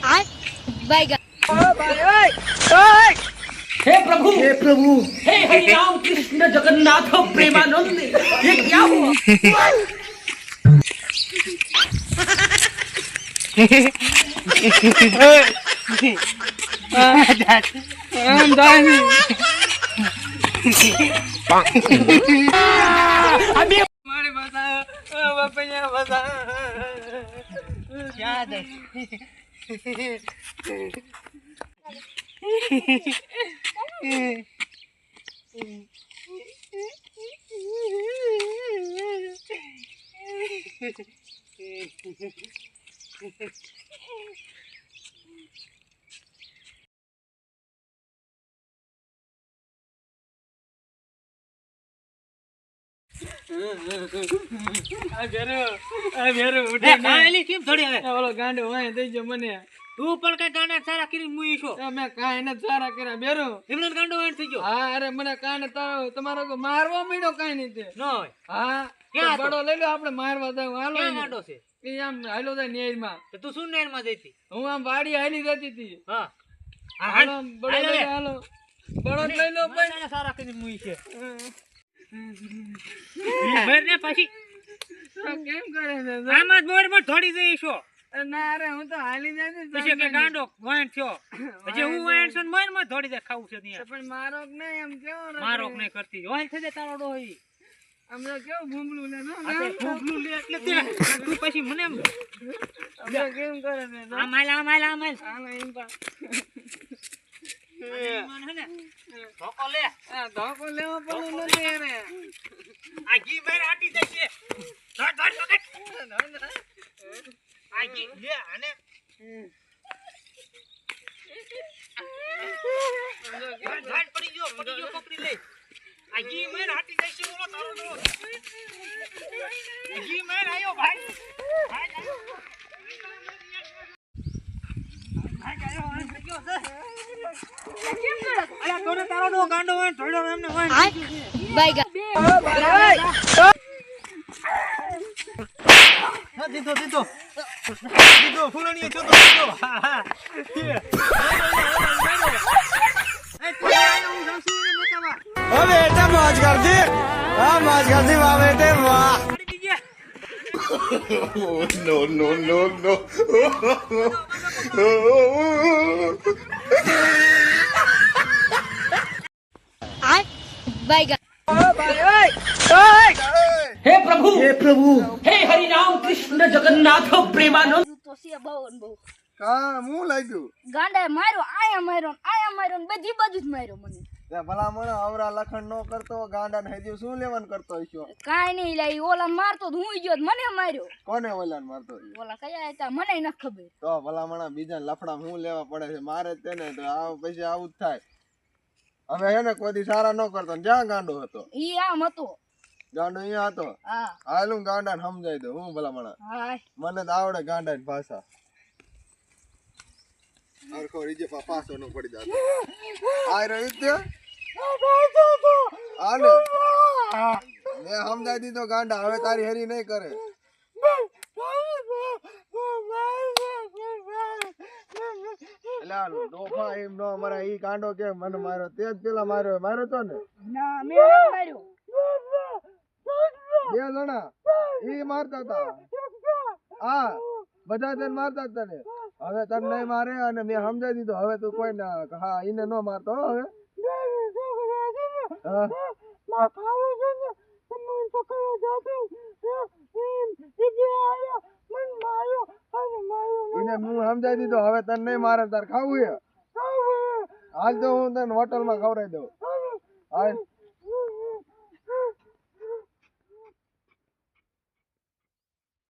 Bye हे प्रभु हे हरि राम कृष्ण जगन्नाथ प्रेमानंद ये क्या हुआ अभी મારી ભાષા બાપૈયા ભાષા યાદ કેમ થોડી હવે ઓલો ગાંડો હોય થઈ ગયો મને તું પણ કઈ ગાંડા સારા કરી મુઈ છો મેં કાંઈ નથી સારા કર્યા બેરો એમને ગાંડો વાણ થઈ ગયો હા અરે મને કાંઈ તારો તમારો મારવા માંડ્યો કાંઈ નહીં તે ન હોય હા ક્યાં બડો લઈ લો આપણે મારવા જાવ હાલો ક્યાં ગાંડો છે એ આમ હાલો જાય નેરમાં તો તું શું નેર માં જઈતી હું આમ વાડી હાલી જતી હતી હા હાલો આમ બડો લઈ લો હાલો બડો લઈ લો ભાઈ ગાંડા સારા કરી મુઈ છે મેર ને પછી કેમ કરે છે આમાં જ મોર માં થોડી જઈ છો ના અરે હું તો હાલી જતી પછી કે ગાંડો વાણ થયો પછી હું વાણ છું મોર માં થોડી દે ખાવું છે ત્યાં પણ મારો નહીં એમ કેવો મારો નહીં કરતી વાણ થઈ જાય તારો ડોહી અમને કેવું ભૂમલું લે નો આ તો ભૂખલું લે એટલે તે તું પછી મને એમ અમને કેમ કરે છે આમાલ હાલો એમ પા ધોકો લે આ ધોકો લેવો પડું નથી રે આ ઘી મેર આટી જશે ધડ ધડ પકડ આ ઘી લે આને ધડ પડી ગયો પકડી લે આ ઘી મેર આટી જશે બોલો તારો નો ઘી મેર આયો ભાઈ તારો નો ગાંડો હોય થોડો એમને હોય बाय દીધો ફૂલણીએ છો તો દીધો હા હા હવે બેટા મોજ કરતી હા મોજ કરતી વાહ બેટે વાહ no. बाय हे प्रभु हे हरि राम कृष्ण जगन्नाथ प्रेमानंद तो से बावन बहू કા હું લાગ્યું ગાંડા માર્યો આયા માર્યો ને બધી બાજુ જ માર્યો મને તે ભલામણ અવરા લખણ નો કરતો ગાંડા ને હજી શું લેવાનું કરતો હશો કાઈ નહીં લઈ ઓલા મારતો તો હું ગયો મને માર્યો કોને ઓલાને મારતો ઓલા કયા હતા મને ન ખબર તો ભલામણ બીજા લફડા હું લેવા પડે છે મારે જ તેને તો આ પછી આવું જ થાય હવે એને કોઈ દી સારા ન કરતો ને જ્યાં ગાંડો હતો ઈ આમ હતો ગાંડો અહીંયા હતો હા હાલું ગાંડા ને સમજાઈ દઉં હું ભલામણ હાય મને તો આવડે ગાંડા ની ભાષા અરખો રીજે પાસો નો પડી જાતો આ રહ્યું તે આને મેં સમજાઈ દીધો ગાંડા હવે તારી હેરી નહીં કરે એટલે ડોફા એમ નો મારા ઈ ગાંડો કે મને માર્યો તે જ પેલા માર્યો તો ને ના મેં ન માર્યો બે જણા ઈ મારતા હતા હા બધા તને મારતા હતા ને હવે તને નહીં મારે અને મેં સમજાઈ દીધો હવે તું કોઈ ના હા ઈને નો મારતો હવે હા ઈને હું સમજાઈ દીધો હવે તને નહીં મારે તાર ખાવું છે હાલ તો હું તને હોટલ માં ખવડાવી દઉં હાલ